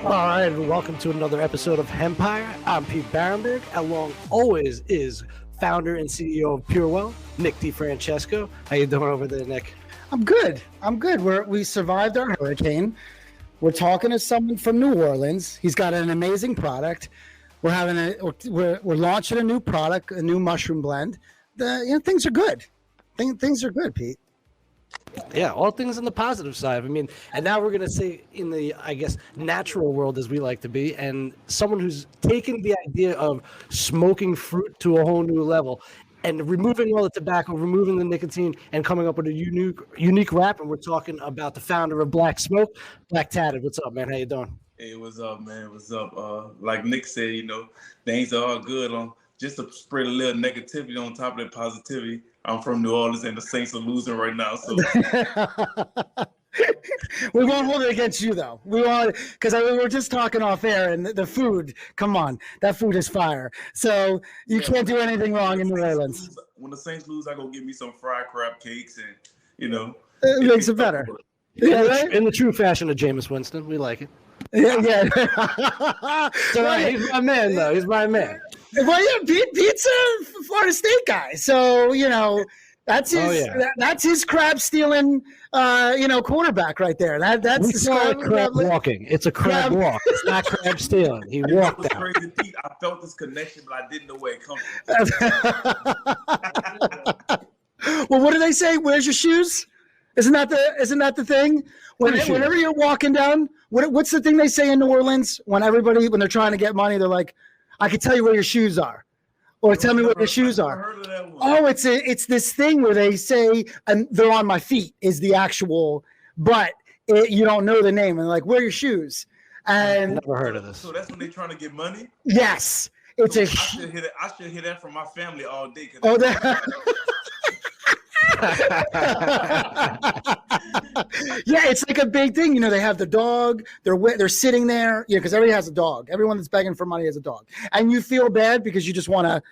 All right, and welcome to another episode of Hempire. I'm Pete Barenberg. Along always is founder and CEO of PureWell, Nick DiFrancesco. How you doing over there, Nick? I'm good. We survived our hurricane. We're talking to someone from New Orleans. He's got an amazing product. We're launching a new product, a new mushroom blend. Things are good. Things are good, Pete. Yeah, all things on the positive side. I mean, and now we're going to say in the, I guess, natural world as we like to be, and someone who's taken the idea of smoking fruit to a whole new level and removing all the tobacco, removing the nicotine, and coming up with a unique wrap. And we're talking about the founder of Blakk Smoke, Blakk Tatted. What's up, man? How you doing? Hey, what's up, man? What's up? Like Nick said, things are all good. Just to spread a little negativity on top of that positivity. I'm from New Orleans, and the Saints are losing right now. So we won't hold it against you, though. We won't, because we were just talking off air, and the food. Come on, that food is fire. So you can't do anything wrong in New Orleans. When the Saints lose, I go get me some fried crab cakes, and it makes it better. In the true fashion of Jameis Winston, we like it. Yeah. So he's my man, though. He's my man. Well, yeah, Pete's a Florida State guy, so that's his crab stealing, quarterback right there. That's crab walking. It's a crab walk. It's not crab stealing. He walked out. Crazy, Pete. I felt this connection, but I didn't know where it comes from. Well, what do they say? Where's your shoes? Isn't that the thing? Whenever you're walking down, what's the thing they say in New Orleans when they're trying to get money? They're like, I can tell you where your shoes are, or tell me where your shoes are. Oh, it's this thing where they say, and they're on my feet is the actual, but you don't know the name, and like, where are your shoes? And I've never heard of this. So that's when they're trying to get money. Yes, I should hear that from my family all day. Oh, that. Yeah, it's like a big thing. They have the dog. They're sitting there. Because everybody has a dog. Everyone that's begging for money has a dog, and you feel bad because you just want to,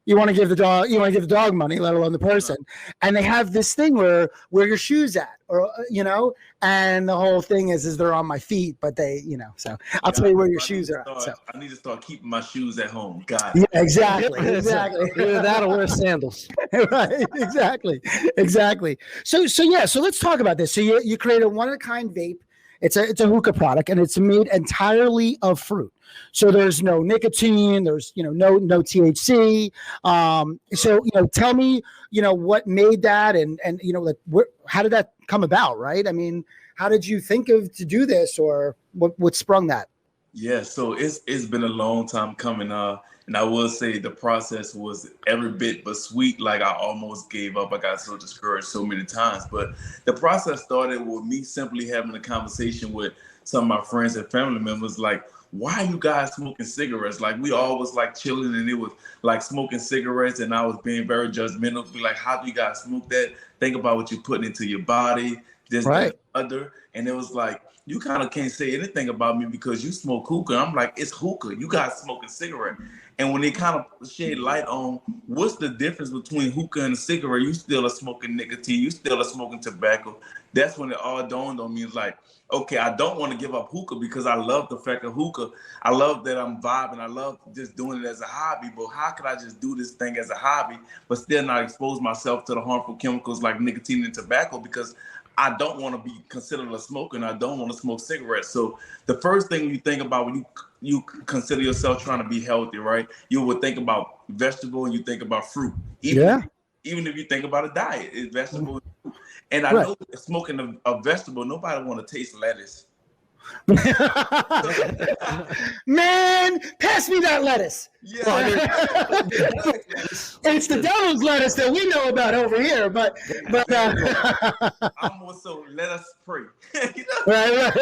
you want to give the dog. You want to give the dog money, let alone the person. And they have this thing where your shoes at, or and the whole thing is they're on my feet, but they, So I'll tell you where your shoes are at. So I need to start keeping my shoes at home. God. Yeah, exactly. Either that or wear sandals. Right. Exactly. So let's talk about this. So you created a one-of-a-kind vape. It's a hookah product, and it's made entirely of fruit. So there's no nicotine. There's no THC. So tell me what made that, and how did that come about? Right. I mean, how did you think to do this, or what sprung that? Yeah. So it's been a long time coming. And I will say the process was every bit but sweet. Like, I almost gave up. I got so discouraged so many times. But the process started with me simply having a conversation with some of my friends and family members, like, why are you guys smoking cigarettes? Like, we all was like chilling, and it was like smoking cigarettes, and I was being very judgmental. Be like, how do you guys smoke that? Think about what you're putting into your body. This, right. That, other. And it was like, you kind of can't say anything about me because you smoke hookah. I'm like, it's hookah. You guys smoking cigarette. And when they kind of shed light on what's the difference between hookah and a cigarette, you still are smoking nicotine, you still are smoking tobacco. That's when it all dawned on me. It's like, okay, I don't want to give up hookah because I love the fact of hookah. I love that I'm vibing. I love just doing it as a hobby. But how could I just do this thing as a hobby, but still not expose myself to the harmful chemicals like nicotine and tobacco? Because I don't want to be considered a smoker, and I don't want to smoke cigarettes. So the first thing you think about when you consider yourself trying to be healthy, right? You would think about vegetable and you think about fruit. Even if you think about a diet, it's vegetable. And I know smoking a vegetable, nobody want to taste lettuce. Man, pass me that lettuce. Yeah. It's the devil's lettuce that we know about over here, but I'm more so let us pray. Right.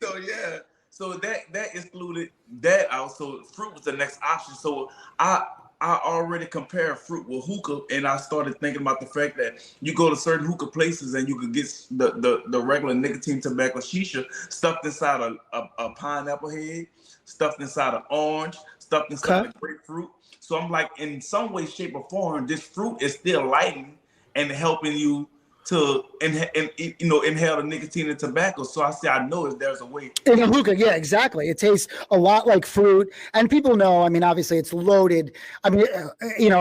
So yeah. So that excluded that. Also, fruit was the next option. So I already compared fruit with hookah, and I started thinking about the fact that you go to certain hookah places and you could get the regular nicotine tobacco shisha stuffed inside a pineapple head, stuffed inside an orange, stuffed inside a grapefruit. So I'm like, in some way, shape, or form, this fruit is still lighting and helping you to inhale the nicotine and tobacco. So I say I know if there's a way. In a hookah, yeah, exactly. It tastes a lot like fruit, and people know. I mean, obviously, it's loaded. I mean,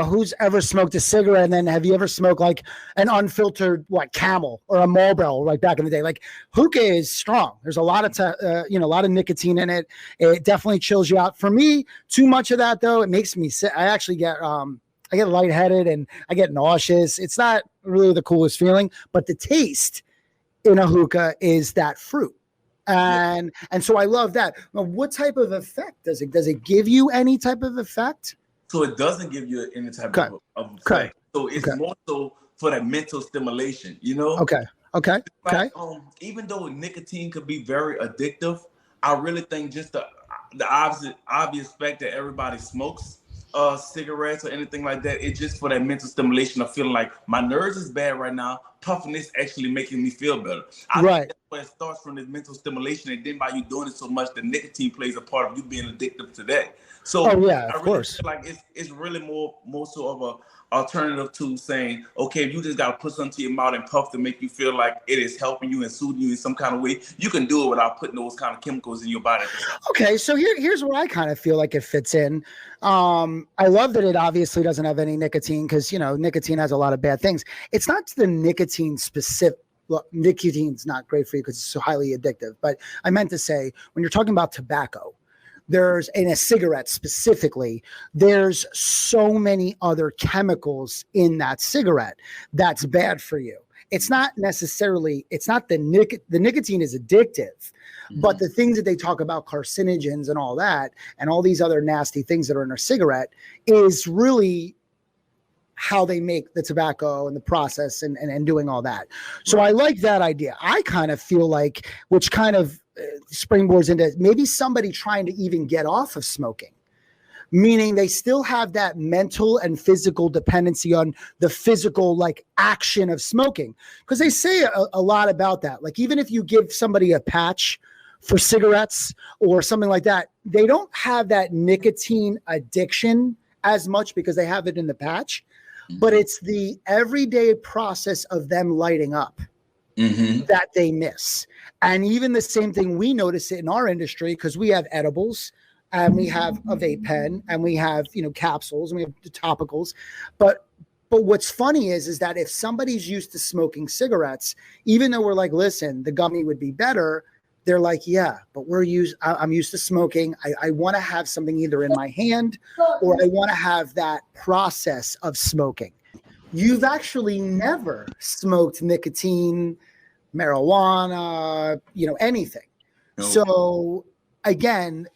who's ever smoked a cigarette? And then have you ever smoked like an unfiltered Camel or a Marlboro like back in the day? Like hookah is strong. There's a lot of a lot of nicotine in it. It definitely chills you out. For me, too much of that though, it makes me sick. I actually get I get lightheaded and I get nauseous. It's not really the coolest feeling, but the taste in a hookah is that fruit. And so I love that. Now, what type of effect does it? Does it give you any type of effect? So it doesn't give you any type of effect. So it's more so for that mental stimulation, Okay. Even though nicotine could be very addictive, I really think just the obvious fact that everybody smokes cigarettes or anything like that, it's just for that mental stimulation of feeling like my nerves is bad right now. Puffing this actually making me feel better. I think that's where it starts, from this mental stimulation, and then by you doing it so much, the nicotine plays a part of you being addicted to that. So of course, feel like it's really more so of a alternative to saying, okay, if you just got to put something to your mouth and puff to make you feel like it is helping you and soothing you in some kind of way, you can do it without putting those kind of chemicals in your body. Okay, so here's where I kind of feel like it fits in. I love that it obviously doesn't have any nicotine, because nicotine has a lot of bad things. It's not the nicotine specific. Well, nicotine's not great for you because it's so highly addictive. But I meant to say, when you're talking about tobacco, there's, in a cigarette specifically, there's so many other chemicals in that cigarette that's bad for you. It's not necessarily, it's not the nicotine is addictive, but the things that they talk about, carcinogens and all that, and all these other nasty things that are in a cigarette, is really how they make the tobacco and the process and doing all that. So I like that idea. I kind of feel like, which kind of springboards into maybe somebody trying to even get off of smoking, meaning they still have that mental and physical dependency on the physical action of smoking. Because they say a lot about that. Like, even if you give somebody a patch for cigarettes or something like that, they don't have that nicotine addiction as much because they have it in the patch. But it's the everyday process of them lighting up that they miss. And even the same thing, we notice it in our industry, because we have edibles and we have a vape pen and we have, capsules and we have the topicals. But what's funny is that if somebody's used to smoking cigarettes, even though we're like, listen, the gummy would be better, they're like, yeah, but I'm used to smoking. I want to have something either in my hand, or I want to have that process of smoking. You've actually never smoked nicotine, marijuana, anything. Nope. So again,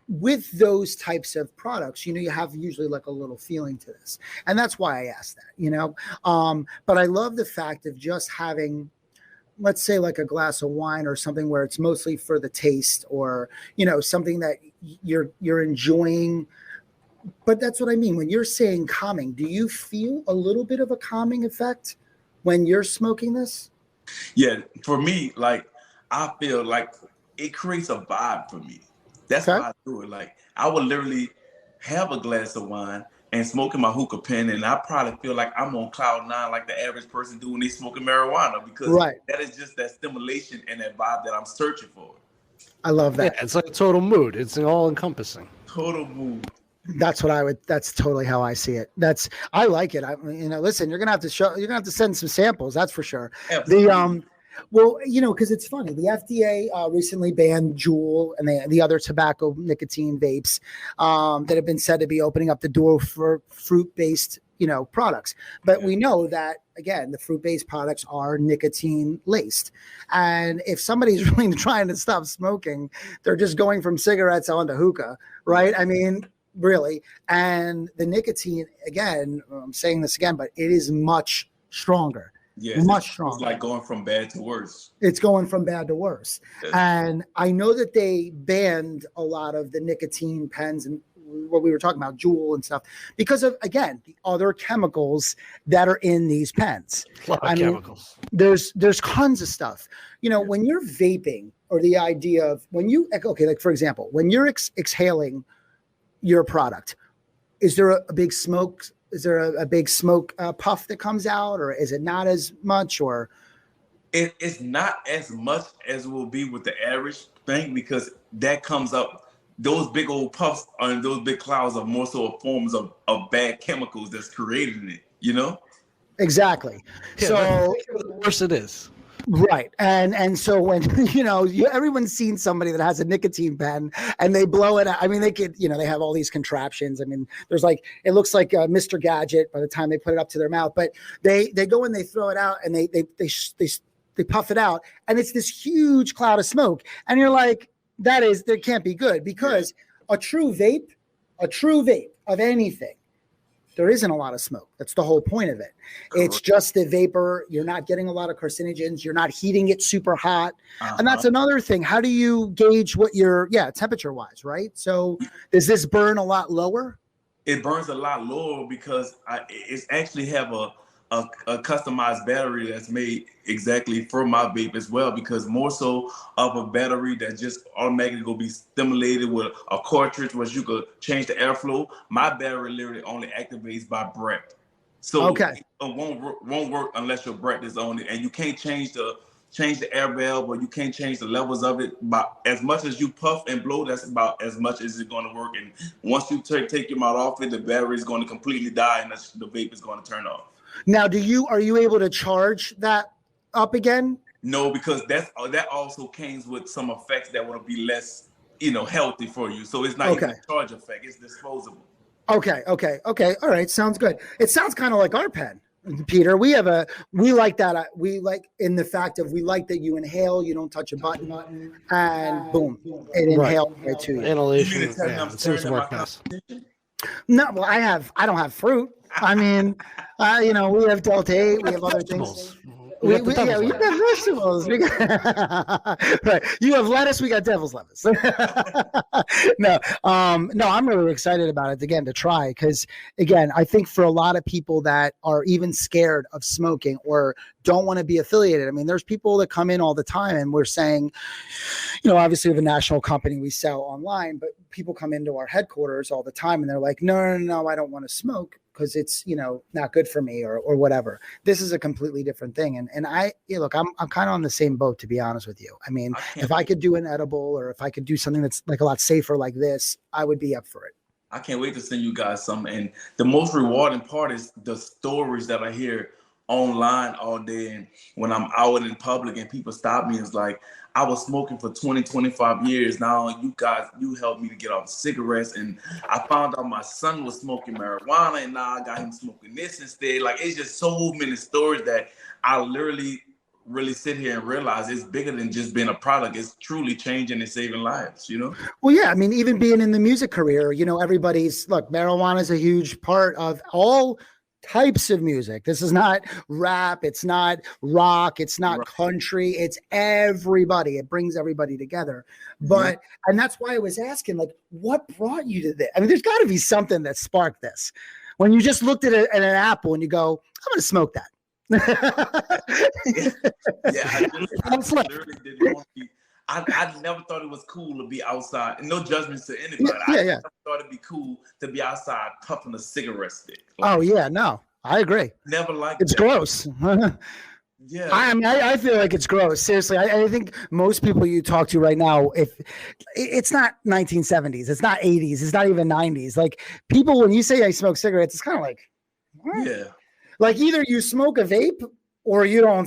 with those types of products, you have usually like a little feeling to this. And that's why I asked that, but I love the fact of just having, let's say, like a glass of wine or something where it's mostly for the taste, or, something that you're enjoying. But that's what I mean. When you're saying calming, do you feel a little bit of a calming effect when you're smoking this? Yeah, for me, I feel like it creates a vibe for me. That's why I do it. Like, I would literally have a glass of wine and smoking my hookah pen, and I probably feel like I'm on cloud nine, like the average person do when they smoking marijuana, because that is just that stimulation and that vibe that I'm searching for. I love that. Yeah, it's like a total mood. It's all encompassing. Total mood. That's totally how I see it. I like it. Listen, you're going to have to send some samples. That's for sure. Absolutely. Because it's funny. The FDA recently banned Juul and the other tobacco nicotine vapes that have been said to be opening up the door for fruit-based, products. But we know that, again, the fruit-based products are nicotine laced. And if somebody's really trying to stop smoking, they're just going from cigarettes onto hookah, right? I mean, really. And the nicotine, again, I'm saying this again, but it is much stronger. Yes, much stronger. It's like going from bad to worse. It's going from bad to worse. Yes. And I know that they banned a lot of the nicotine pens and what we were talking about, Juul and stuff, because of, again, the other chemicals that are in these pens. A lot of chemicals. There's tons of stuff. When you're vaping, or the idea of like, for example, when you're exhaling your product, is there a big smoke a big smoke puff that comes out, or is it not as much, or? It's not as much as it will be with the average thing, because that comes up, those big old puffs and those big clouds are more so forms of bad chemicals that's created in it, you know? Exactly. Yeah, So the worse it is. right. And so when, everyone's seen somebody that has a nicotine pen and they blow it out. I mean, they could, they have all these contraptions. I mean, there's it looks like Mr. Gadget by the time they put it up to their mouth, but they go and they throw it out and they puff it out, and it's this huge cloud of smoke. And you're like, that can't be good, because a true vape of anything, there isn't a lot of smoke. That's the whole point of it. Correct. It's just the vapor. You're not getting a lot of carcinogens. You're not heating it super hot. And that's another thing. How do you gauge what temperature wise, right? So does this burn a lot lower? It burns a lot lower because it's actually have a customized battery that's made exactly for my vape as well, because more so of a battery that just automatically go be stimulated with a cartridge where you could change the airflow. My battery literally only activates by breath. So it won't work unless your breath is on it, and you can't change the air valve, or you can't change the levels of it. But as much as you puff and blow, that's about as much as it's going to work. And once you take your mouth off it, the battery is going to completely die, and the vape is going to turn off. Now, are you able to charge that up again? No, because that also comes with some effects that would be less, healthy for you. So it's not even a charge effect; it's disposable. Okay. All right, sounds good. It sounds kind of like our pen, Peter. We like that. We like in the fact of we like that you inhale, you don't touch a button, and boom, it inhales right to you. Inhalation. It seems to work nice. No, well, I don't have fruit. I mean, we have Delta 8, we have other things. We got vegetables. Right. You have lettuce, we got devil's lettuce. No, I'm really excited about it, again, to try, because, again, I think for a lot of people that are even scared of smoking or don't want to be affiliated, I mean, there's people that come in all the time and we're saying, obviously we have a national company, we sell online, but people come into our headquarters all the time and they're like, no, I don't want to smoke because it's, not good for me or whatever. This is a completely different thing. And look, I'm kind of on the same boat, to be honest with you. I mean, if I could do an edible, or if I could do something that's like a lot safer like this, I would be up for it. I can't wait to send you guys some. And the most rewarding part is the stories that I hear online all day. And when I'm out in public and people stop me, it's like, I was smoking for 20, 25 years. Now you helped me to get off cigarettes. And I found out my son was smoking marijuana, and now I got him smoking this instead. Like, it's just so many stories that I literally really sit here and realize it's bigger than just being a product. It's truly changing and saving lives, Well, yeah. I mean, even being in the music career, marijuana is a huge part of all types of music. This is not rap, it's not rock, it's not country, it's everybody. It brings everybody together. But and that's why I was asking, like, what brought you to this? I mean, there's got to be something that sparked this. When you just looked at an apple and you go, I'm going to smoke that. I never thought it was cool to be outside. And no judgments to anybody. I never thought it'd be cool to be outside puffing a cigarette stick. No, I agree. Never liked it's gross. Yeah, I feel like it's gross. Seriously, I think most people you talk to right now, if it's not 1970s, it's not 80s, it's not even 90s. Like, people, when you say I smoke cigarettes, it's kind of like, what? Yeah, like either you smoke a vape or you don't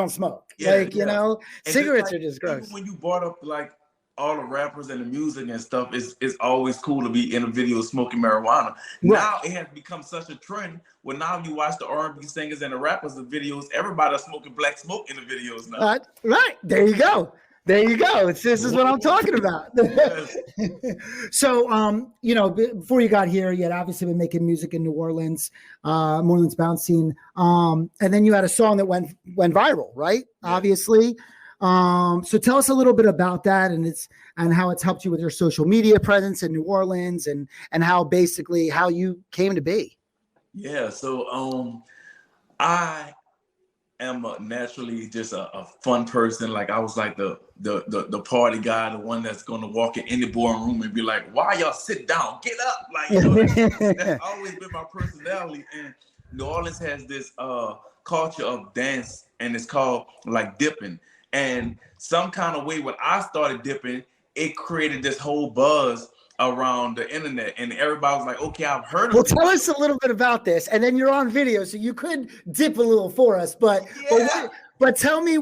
smoke. Cigarettes are just gross. When you brought up like all the rappers and the music and stuff, it's always cool to be in a video smoking marijuana. Right. Now it has become such a trend where now you watch the R&B singers and the rappers, the videos, everybody's smoking black smoke in the videos now. Right. There you go. This is what I'm talking about. So, before you got here, you had obviously been making music in New Orleans bounce scene. And then you had a song that went viral, right? Yeah. Obviously. So tell us a little bit about that and how it's helped you with your social media presence in New Orleans and how you came to be. Yeah. So, I am naturally just a fun person. Like I was like the party guy, the one that's gonna walk in any boring room and be like, "Why y'all sit down? Get up!" Like, you know, that's always been my personality. And New Orleans has this culture of dance, and it's called like dipping. And some kind of way when I started dipping, it created this whole buzz around the internet, and everybody was like, "Okay, I've heard of Well, it." tell us a little bit about this, and then you're on video, so you could dip a little for us. But tell me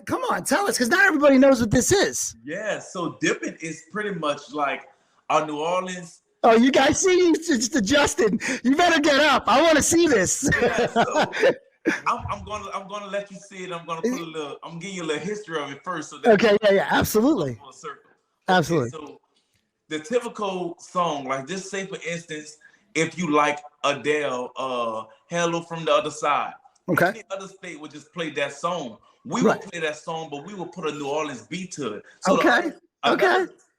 come on, tell us, because not everybody knows what this is. Yeah, so dipping is pretty much like a New Orleans. Oh, you guys see, he's just adjusting. You better get up. I want to see this. Yeah, so I'm gonna let you see it. I'm gonna give you a little history of it first. So that Okay, yeah, absolutely, absolutely. So the typical song, like just say for instance, if you like Adele, "Hello from the Other Side." Okay. Any other state would just play that song. We would play that song, but we would put a New Orleans beat to it. So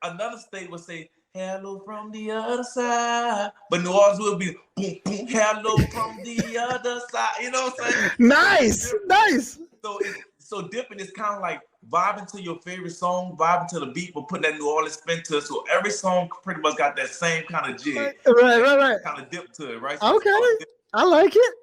another state would say, "Hello from the other side," but New Orleans will be boom, boom, "Hello from the other side." You know what I'm saying? Nice. So dipping is kind of like vibing to your favorite song, vibing to the beat, but putting that New Orleans spin to it. So every song pretty much got that same kind of jig. Right. Kind of dip to it, right? So okay. I like it.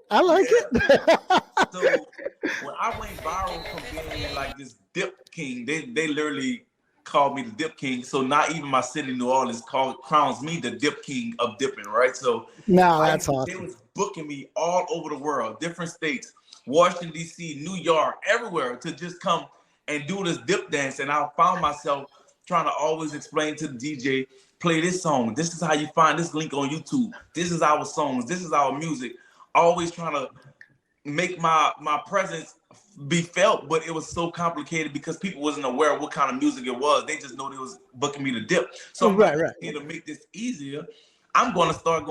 So when I went viral from being like this dip king, they literally called me the dip king. So not even my city, New Orleans, crowns me the dip king of dipping, right? So that's awesome. They was booking me all over the world, different states, Washington, D.C., New York, everywhere to just come and do this dip dance. And I found myself trying to always explain to the DJ, play this song. This is how you find this link on YouTube. This is our songs. This is our music. Always trying to make my presence be felt, but it was so complicated because people wasn't aware of what kind of music it was. They just know they was booking me to dip. So here to make this easier, I'm going to start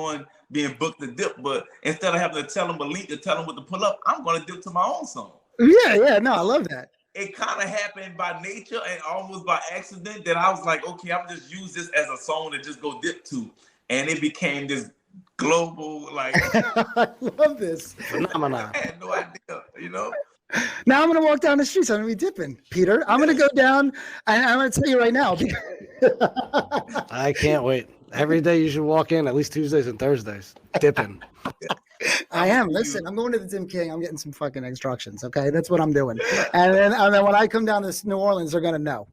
being booked to dip, but instead of having to tell them a link to tell them what to pull up, I'm going to dip to my own song. Yeah, no, I love that. It kind of happened by nature and almost by accident that I was like, okay, I'm just use this as a song to just go dip to. And it became this global, like, I love this phenomenon. I had no idea, you know? Now I'm going to walk down the streets. I'm going to be dipping, Peter. I'm going to go down, and I'm going to tell you right now. I can't wait. Every day you should walk in, at least Tuesdays and Thursdays, dipping. I am. Listen, I'm going to the Dim King. I'm getting some fucking instructions. Okay, that's what I'm doing. And then when I come down to New Orleans, they're gonna know.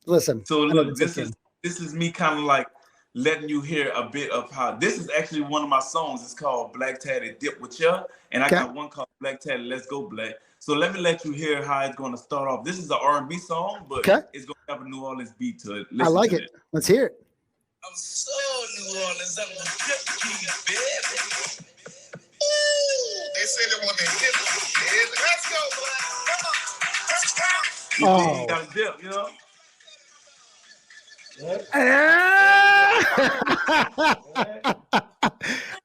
Listen. So look, this is me kind of like letting you hear a bit of how this is actually one of my songs. It's called Blakk Tatted Dip With Ya, and I got one called Blakk Tatted Let's Go Blakk. So let me let you hear how it's going to start off. This is an R&B song, but it's going to have a New Orleans beat to it. I like it. Let's hear it. I'm so New Orleans. I'm a dip king, baby. Ooh, they say they want that dip. Let's go, Blakk. Come on. You got a dip, you know?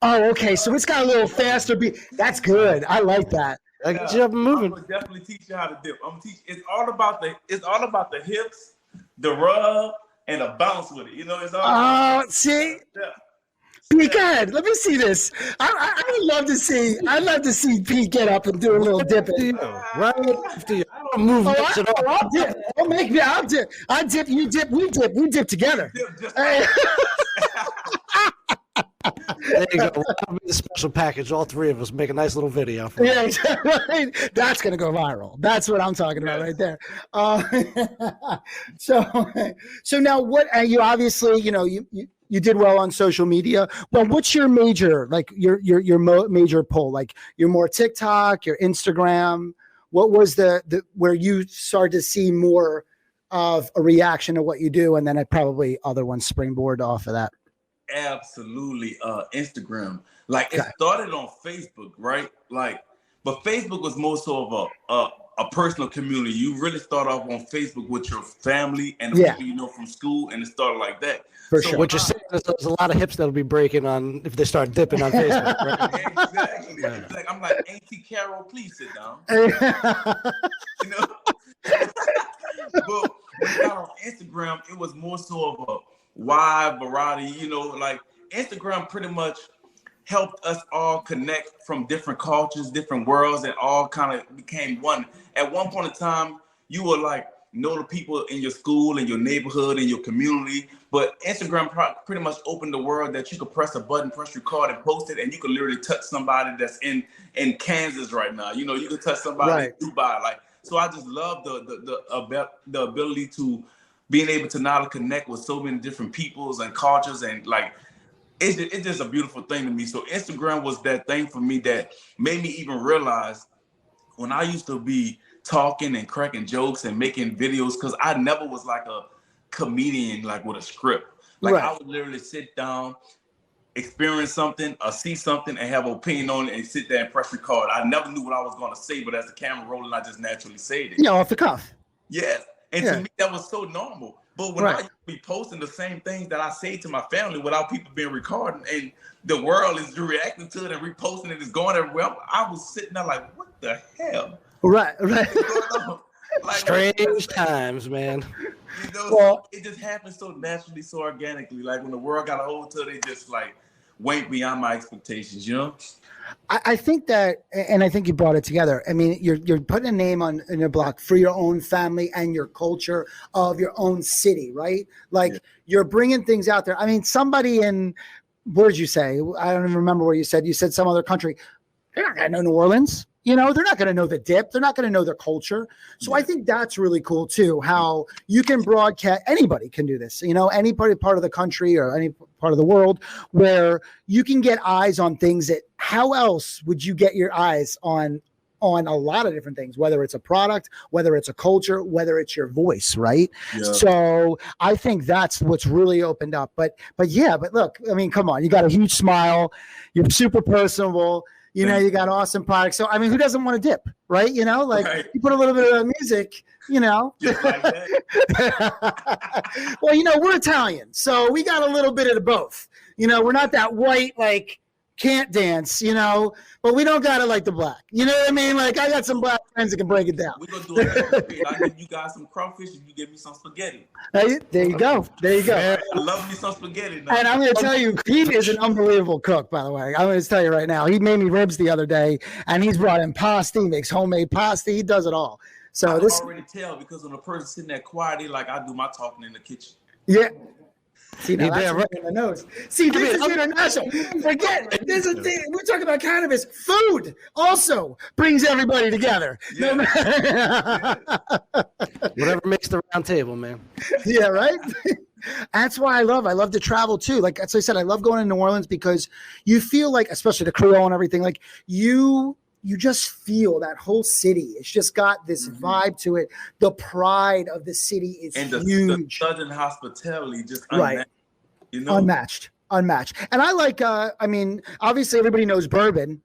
Oh, okay. So it's got a little faster beat. That's good. I like that. I get you up and moving. I'm gonna definitely teach you how to dip. I'm gonna teach. It's all about the hips, the rub, and the bounce with it. You know, it's all. See. Pete, go ahead. Let me see this. I would love to see. I'd love to see Pete get up and do a little dipping. Right after you. I don't move much at all. I'll dip. Don't make me. I'll dip. I dip. You dip. We dip. We dip together. There you go. That'll be the special package. All three of us make a nice little video. For yeah, exactly. That's gonna go viral. That's what I'm talking about right there. So now, what you obviously, you did well on social media. Well, what's your major, like your major pull? Like you're more TikTok, your Instagram. What was the where you started to see more of a reaction to what you do, and then probably other ones springboard off of that? Absolutely, Instagram. Like it started on Facebook, right? Like, but Facebook was more so of a personal community. You really start off on Facebook with your family and the people you know from school, and it started like that. For sure. What you're saying is there's a lot of hips that'll be breaking on if they start dipping on Facebook. Right? Exactly. Yeah. I'm like, Auntie Carol, please sit down. You know. But when I got on Instagram, it was more so of a wide variety. Like Instagram pretty much helped us all connect from different cultures, different worlds, and all kind of became one. At one point in time, you were like, know the people in your school, in your neighborhood, in your community. But Instagram pretty much opened the world that you could press a button, press record, and post it, and you could literally touch somebody that's in Kansas right now. You know, you could touch somebody in Dubai. Like, so I just love the ability to being able to now connect with so many different peoples and cultures, and like it's just a beautiful thing to me. So Instagram was that thing for me that made me even realize when I used to be talking and cracking jokes and making videos, because I never was like a comedian like with a script. Like I would literally sit down, experience something or see something and have an opinion on it and sit there and press record. I never knew what I was going to say, but as the camera rolling, I just naturally said it. Yeah, off the cuff. Yes. And to me, that was so normal. But when I used to be posting the same things that I say to my family without people being recording, and the world is reacting to it and reposting it, is going everywhere, I was sitting there like, what the hell? Right. Like, strange times, man. You know, well, it just happened so naturally, so organically. Like when the world got a hold to it, it just like went beyond my expectations, you know? I think that, and I think you brought it together. I mein, you're putting a name in your block for your own family and your culture of your own city, right? Like you're bringing things out there. I mean, somebody in, where did you say? I don't even remember where you said some other country. They're not going to know New Orleans. You know, they're not going to know the dip. They're not going to know their culture. So I think that's really cool too, how you can broadcast, anybody can do this, you know, any part of the country or any part of the world where you can get eyes on things that, how else would you get your eyes on a lot of different things, whether it's a product, whether it's a culture, whether it's your voice, right? Yeah. So I think that's what's really opened up. But look, I mean, come on, you got a huge smile. You're super personable. You know, you got awesome products. So, I mean, who doesn't want to dip, right? You know, like you put a little bit of music, you know. Just like that. Well, you know, we're Italian, so we got a little bit of both. You know, we're not that white, like, can't dance, you know, but we don't got it like the black. You know what I mean? Like, I got some black friends that can break it down. We're going to do it. I give you guys some crawfish and you give me some spaghetti. There you go. I love me some spaghetti. Now. And I'm going to tell you, he is an unbelievable cook, by the way. I'm going to tell you right now. He made me ribs the other day, and he's brought in pasta. He makes homemade pasta. He does it all. So I can already tell because when a person sitting there quietly, like I do my talking in the kitchen. Yeah. See, now that's right in the nose. See, this is international. Forget it. This is the thing. We're talking about cannabis. Food also brings everybody together. Yeah. Whatever makes the round table, man. Yeah, right? That's why I love to travel too. Like as I said, I love going to New Orleans because you feel like, especially the Creole and everything, like you just feel that whole city. It's just got this vibe to it. The pride of the city is huge. The southern hospitality just unmatched, you know? Unmatched. And I like, I mean, obviously everybody knows Bourbon,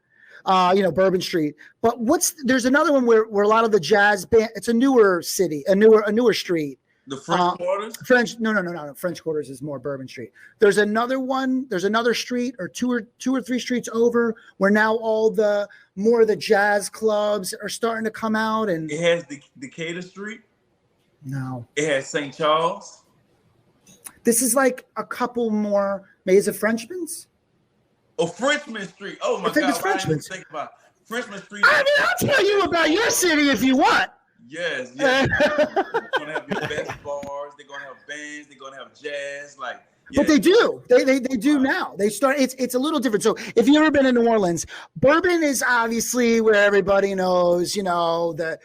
you know, Bourbon Street. But there's another one where a lot of the jazz band, it's a newer city, a newer street. The French Quarters? No. French Quarters is more Bourbon Street. There's another one. There's another street or two or three streets over where now more of the jazz clubs are starting to come out. And it has Decatur Street. No. It has St. Charles. This is like a couple more. Maybe it's a Frenchman's? Oh, Frenchman Street. Oh my God. I think it's Frenchman's. Think about it. Frenchman Street. I mean, I'll tell you about your city if you want. Yes. They're gonna have your best bars. They're gonna have bands. They're gonna have jazz. Like, but they do. They do now. They start. It's a little different. So if you've ever been in New Orleans, Bourbon is obviously where everybody knows. You know, the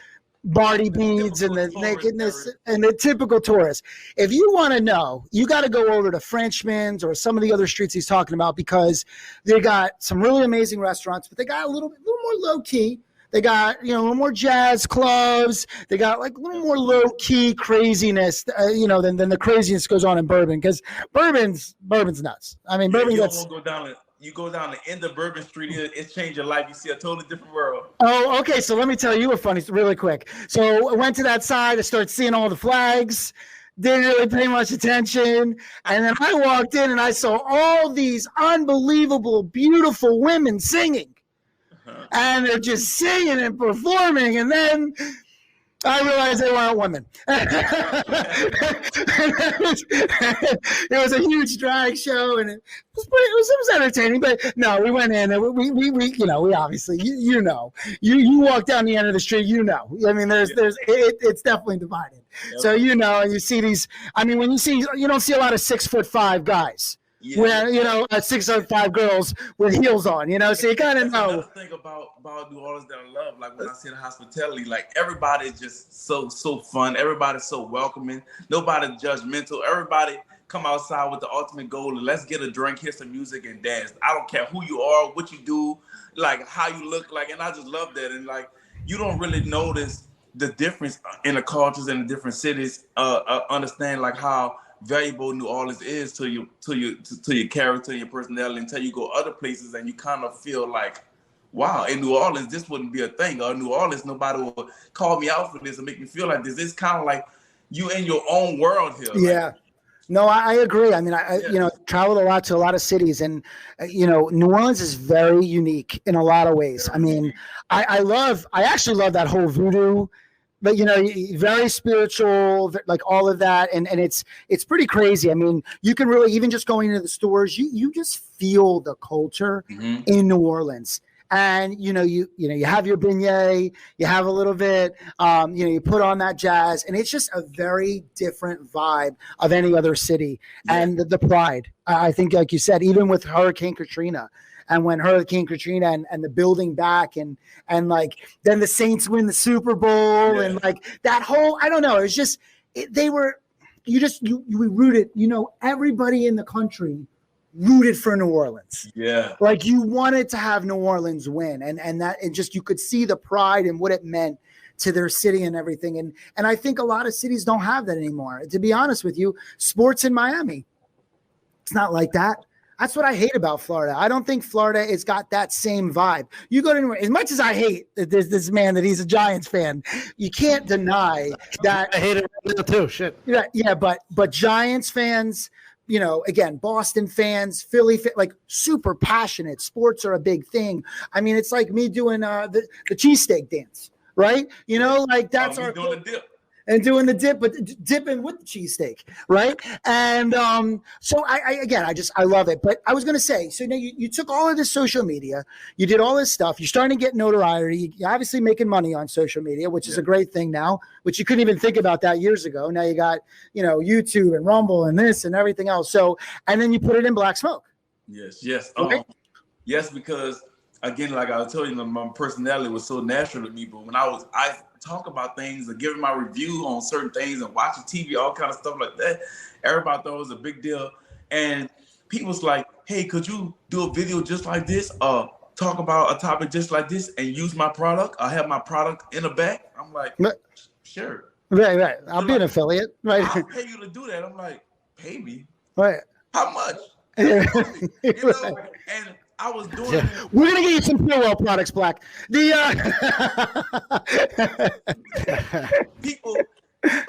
Barty beads and the nakedness and the typical tourist. If you want to know, you got to go over to Frenchman's or some of the other streets he's talking about because they got some really amazing restaurants, but they got a little more low key. They got, you know, a little more jazz clubs. They got like a little more low key craziness, you know, than the craziness goes on in Bourbon because Bourbon's nuts. I mean, Bourbon gets. You go down the end of Bourbon Street, it's changed your life. You see a totally different world. Oh, okay. So let me tell you a funny, really quick. So I went to that side. I started seeing all the flags. Didn't really pay much attention. And then I walked in and I saw all these unbelievable, beautiful women singing. And they're just singing and performing. And then I realized they weren't women. It was a huge drag show, and it was entertaining. But no, we went in and we obviously you walk down the end of the street, I mean, it's definitely divided. Yep. So and you see these. I mean, when you don't see a lot of 6'5" guys. Yeah. Where 6'5" girls with heels on, so you kind of know. Another thing about New Orleans that I love, like when I see the hospitality, like everybody's just so fun. Everybody's so welcoming. Nobody's judgmental. Everybody come outside with the ultimate goal of let's get a drink, hear some music, and dance. I don't care who you are, what you do, like how you look, like, and I just love that. And like you don't really notice the difference in the cultures in the different cities. Understand like how valuable New Orleans is to your character and your personality until you go other places and you kind of feel like, wow, in New Orleans this wouldn't be a thing, or New Orleans nobody will call me out for this and make me feel like this. It's kind of like you in your own world here. Yeah. Like, no, I agree. I mean, I traveled a lot to a lot of cities, and New Orleans is very unique in a lot of ways. I mean, I actually love that whole voodoo. But very spiritual, like all of that, and it's pretty crazy. I mean, you can really, even just going into the stores, you just feel the culture in New Orleans. And you have your beignet, you have a little bit, you put on that jazz, and it's just a very different vibe of any other city. Yeah. And the pride, I think, like you said, even with Hurricane Katrina. And when Hurricane Katrina and the building back and like then the Saints win the Super Bowl and like that whole, I don't know, it's just we rooted, everybody in the country rooted for New Orleans. Yeah. Like you wanted to have New Orleans win and that, and just you could see the pride and what it meant to their city and everything. And I think a lot of cities don't have that anymore. To be honest with you, sports in Miami, it's not like that. That's what I hate about Florida. I don't think Florida has got that same vibe. You go to anywhere, as much as I hate this man that he's a Giants fan, you can't deny that. I hate it too. Shit. Yeah, but Giants fans, again, Boston fans, Philly like super passionate. Sports are a big thing. I mean, it's like me doing the cheesesteak dance, right? Like that's our doing the dip. And doing the dip, but dipping with the cheesesteak, right? And so I love it. But I was going to say, so now you took all of this social media, you did all this stuff, you're starting to get notoriety, you're obviously making money on social media, which is a great thing now, which you couldn't even think about that years ago. Now you got, YouTube and Rumble and this and everything else. So, and then you put it in Blakk Smoke. Yes. Okay. Yes, because again, like I was telling you, my personality was so natural to me, but when I talk about things and giving my review on certain things and watching TV, all kind of stuff like that, everybody thought it was a big deal. And people was like, hey, could you do a video just like this? Talk about a topic just like this and use my product? I have my product in the back. I'm like, sure. Right. I'll be an affiliate. Right. I'll pay you to do that. I'm like, pay me? Right. How much? Right. And I was doing it. We're gonna get you some Purell products, Blakk. People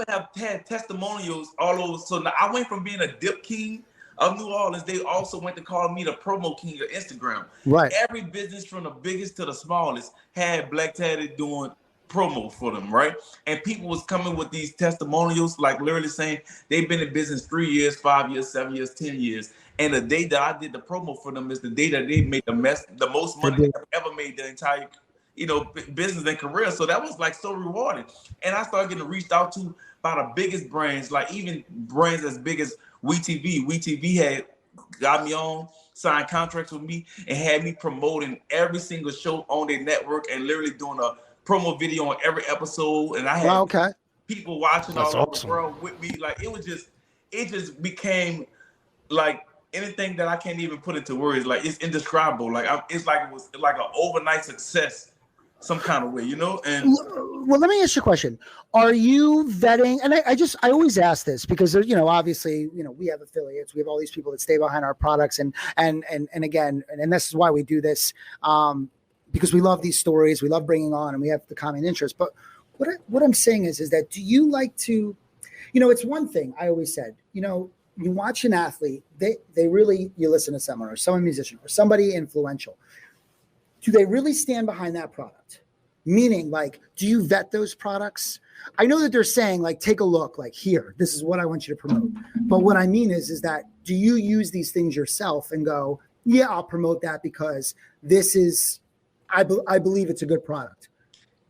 have had testimonials all over. So now I went from being a dip king of New Orleans. They also went to call me the promo king of Instagram. Right. Every business from the biggest to the smallest had Blakk Tatted doing promo for them, right? And people was coming with these testimonials, like literally saying they've been in business 3 years, 5 years, 7 years, 10 years. And the day that I did the promo for them is the day that they made the most money they've ever made their entire, business and career. So that was like so rewarding. And I started getting reached out to by the biggest brands, like even brands as big as WeTV. WeTV had got me on, signed contracts with me, and had me promoting every single show on their network and literally doing a promo video on every episode. And I had people watching all over the world with me. Like it just became like anything that I can't even put into words. Like it's indescribable. Like it was like an overnight success, some kind of way, And well, let me ask you a question: are you vetting? And I always ask this because obviously, we have affiliates, we have all these people that stay behind our products, and again, and this is why we do this, because we love these stories, we love bringing on, and we have the common interest. But what I'm saying is that do you like to, it's one thing I always said, you watch an athlete, they really, you listen to someone or some musician or somebody influential. Do they really stand behind that product? Meaning, like, do you vet those products? I know that they're saying, like, take a look, like, here, this is what I want you to promote. But what I mean is that do you use these things yourself and go, yeah, I'll promote that because this is, I believe it's a good product.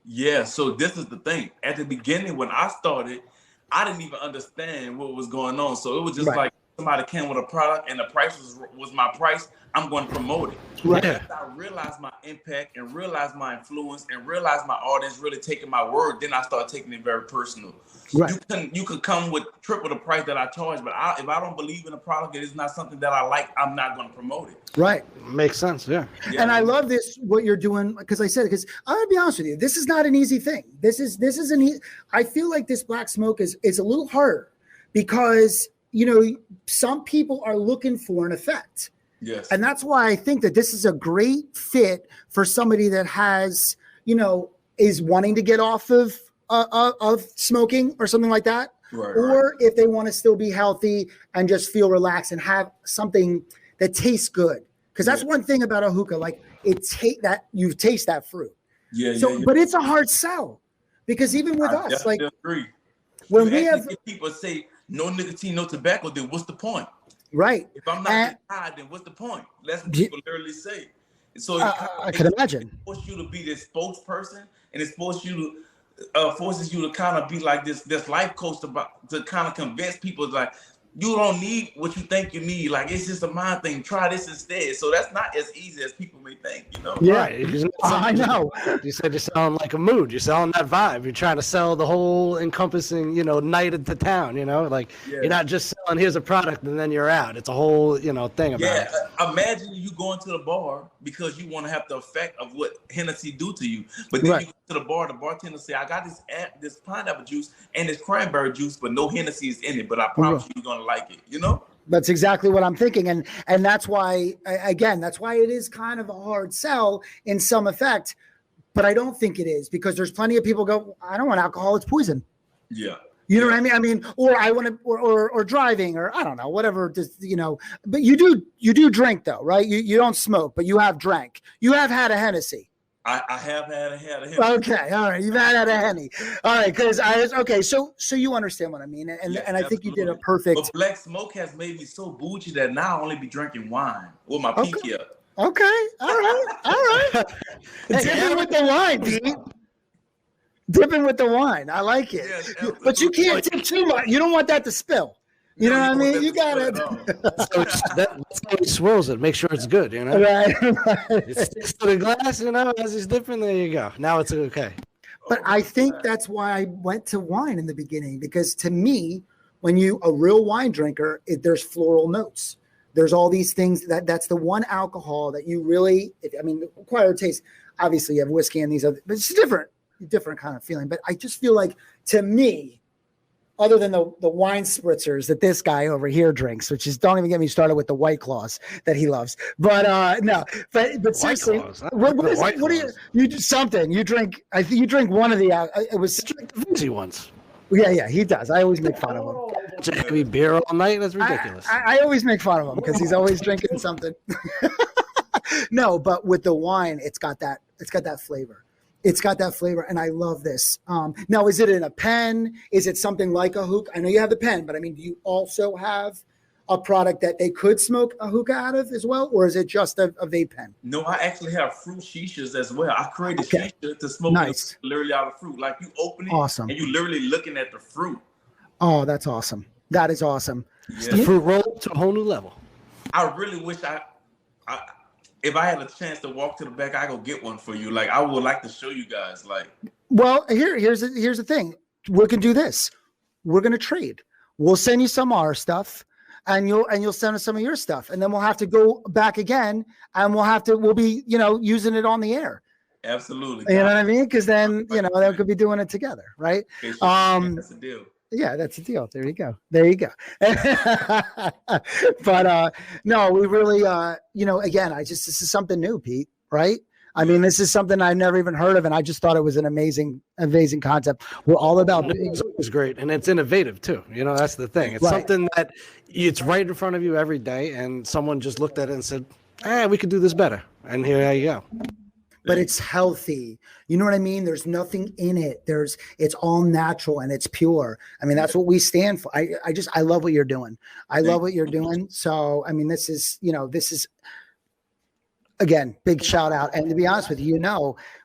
Yeah, so this is the thing. At the beginning, when I started, I didn't even understand what was going on. So it was just like somebody came with a product and the price was my price. I'm going to promote it. Right. As I realized my impact and realized my influence and realized my audience really taking my word, then I started taking it very personal. Right. You could come with triple the price that I charge, but if I don't believe in a product, it is not something that I like, I'm not going to promote it. Right. Makes sense. Yeah. And I love this, what you're doing, because I'm going to be honest with you, this is not an easy thing. I feel like this black smoke is a little harder because, you know, some people are looking for an effect. Yes. And that's why I think that this is a great fit for somebody that has, you know, is wanting to get off of smoking or something like that. Right, or if they want to still be healthy and just feel relaxed and have something that tastes good. Because that's one thing about a hookah, like you taste that fruit. But it's a hard sell because even with us, like agree. When we have people say no nicotine, no tobacco, then what's the point? Right. If I'm not getting high, then what's the point? That's what people literally say. So I can imagine. It forces you to be this spokesperson, and it forces you to kind of be like this life coach to kind of convince people like you don't need what you think you need. Like it's just a mind thing. Try this instead. So that's not as easy as people may think, you know? Yeah, right. I know. You said you're selling like a mood. You're selling that vibe. You're trying to sell the whole encompassing, you know, night at the town, you know? Like you're not just selling here's a product and then you're out. It's a whole, you know, thing about it. Imagine you going to the bar because you want to have the effect of what Hennessy do to you. But then you go to the bartender say, I got this pineapple juice and this cranberry juice, but no Hennessy is in it. But I promise you're going to like it, you know? That's exactly what I'm thinking. And that's why, again, that's why it is kind of a hard sell in some effect. But I don't think it is because there's plenty of people go, I don't want alcohol. It's poison. Yeah. You know what I mean? I mean, or I want to, or driving, or I don't know, whatever. Just, you know, but you do drink though, right? You don't smoke, but you have drank. You have had a Hennessy. I have had a Hennessy. Okay, all right. You've had a Henny. All right, because So you understand what I mean, and I think you did a perfect. But black smoke has made me so bougie that now I only be drinking wine with my pinky up. Okay, all right. Dipping with the wine, Pete. Dipping with the wine. I like it. Yes, but you can't dip too much. You don't want that to spill. You know what I mean? You got it. That's how he swirls it. Make sure it's good, you know? Right. It sticks to the glass, you know, as he's dipping, there you go. Now it's okay. But I think that's why I went to wine in the beginning, because to me, when a real wine drinker, there's floral notes. There's all these things that's the one alcohol that you really, acquired taste. Obviously, you have whiskey and these other, but it's different kind of feeling. But I just feel like, to me, other than the wine spritzers that this guy over here drinks, which is, don't even get me started with the White Claws that he loves. But no, but seriously, what do you do something? You drink? I think you drink one of the. It was the Vinci ones. Yeah, he does. I always make fun of him. Heavy beer all night. That's ridiculous. I always make fun of him because he's always drinking something. No, but with the wine, it's got that flavor. It's got that flavor, and I love this. Now, is it in a pen? Is it something like a hookah? I know you have the pen, but I mean, do you also have a product that they could smoke a hookah out of as well, or is it just a vape pen? No, I actually have fruit shishas as well. I created shisha to smoke literally out of fruit. Like you open it, and you literally looking at the fruit. Oh, that's awesome. That is awesome. Yeah. The fruit roll to a whole new level. I really wish if I had a chance to walk to the back, I go get one for you. Like I would like to show you guys. Like, well, here's the thing. We can do this. We're gonna trade. We'll send you some of our stuff, and you'll send us some of your stuff, and then we'll have to go back again, and we'll be using it on the air. Absolutely. You know what I mean? Because then they could be doing it together, right? That's a deal. Yeah, that's a deal. There you go. But no, we really, again, this is something new, Pete, right? I mean, this is something I've never even heard of, and I just thought it was an amazing concept. We're all about it's great, and it's innovative too. That's the thing. It's something that it's right in front of you every day, and someone just looked at it and said, we could do this better. And here you go. but it's healthy. You know what I mean? There's nothing in it. It's all natural and it's pure. I mean, that's what we stand for. I love what you're doing. I love what you're doing. So, I mean, this is again, big shout out. And to be honest with you,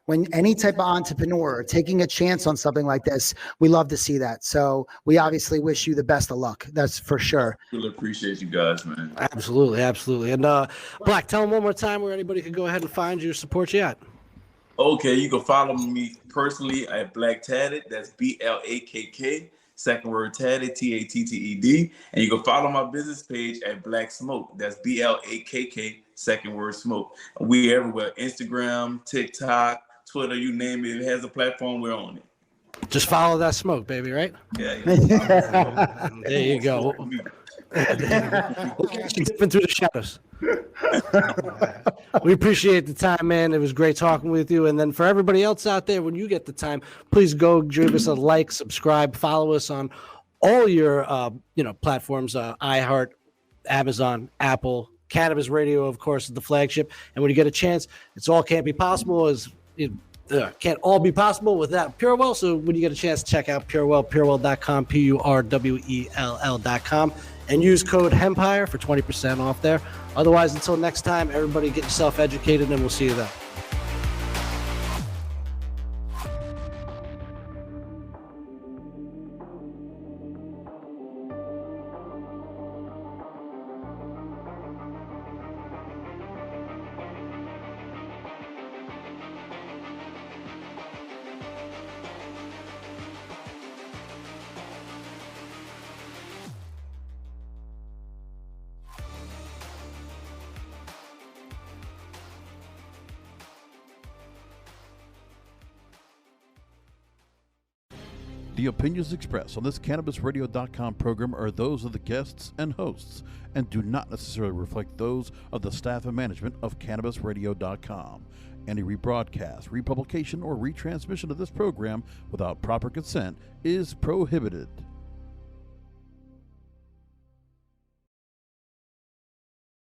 when any type of entrepreneur taking a chance on something like this, we love to see that. So we obviously wish you the best of luck. That's for sure. Really appreciate you guys, man. Absolutely. And Blakk, tell them one more time where anybody can go ahead and find you or support you at. Okay, you can follow me personally at Blakk Tatted. That's BLAKK. Second word Tatted, TATTED. And you can follow my business page at Blakk Smoke. That's BLAKK. Second word smoke. We everywhere. Instagram, TikTok, Twitter, you name it. If it has a platform, we're on it. Just follow that smoke, baby, right? Yeah. There you go. We'll get you dipping through the shadows. We appreciate the time, man. It was great talking with you. And then for everybody else out there, when you get the time, please go give us a like, subscribe, follow us on all your platforms, iHeart, Amazon, Apple, Cannabis Radio, of course, is the flagship. And when you get a chance, it's all can't be possible. Can't all be possible without PureWell. So when you get a chance, check out PureWell, purewell.com, PURWELL.com, and use code Hempire for 20% off there. Otherwise, until next time, everybody get yourself educated, and we'll see you then. The opinions expressed on this CannabisRadio.com program are those of the guests and hosts and do not necessarily reflect those of the staff and management of CannabisRadio.com. Any rebroadcast, republication, or retransmission of this program without proper consent is prohibited.